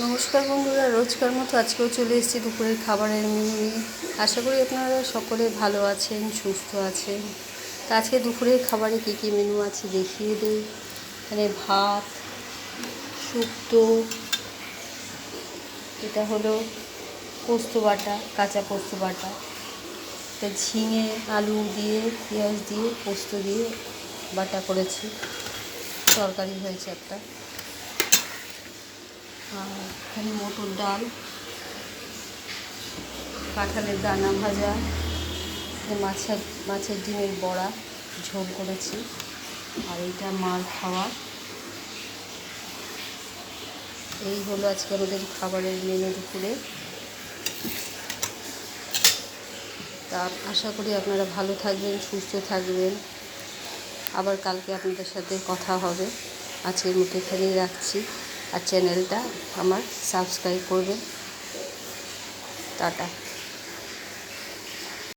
নমস্কার বন্ধুরা, রোজকার মতো আজকেও চলে এসেছি দুপুরের খাবারের মেনু নিয়ে। আশা করি আপনারা সকলে ভালো আছেন, সুস্থ আছেন। তা আজকে দুপুরের খাবারে কী কী মেনু আছে দেখিয়ে দিই। এখানে ভাত, শুক্তো, এটা হলো পোস্ত বাটা, কাঁচা পোস্ত বাটা, এটা ঝিঙে আলু দিয়ে পেঁয়াজ দিয়ে পোস্ত দিয়ে বাটা করেছি, তরকারি হয়েছে একটা। আর এখানে মটর ডাল, কাঁঠালের দানা ভাজা, মাছের ডিমের বড়া ঝোল করেছি। আর এইটা মার খাওয়া। এই হলো আজকে আমাদের খাবারের মেনু দুপুরে। তা আশা করি আপনারা ভালো থাকবেন, সুস্থ থাকবেন। আবার কালকে আপনাদের সাথে কথা হবে। আজকের মতো এখানেই রাখছি। আর চ্যানেলটা আমার সাবস্ক্রাইব করবেন। টাটা।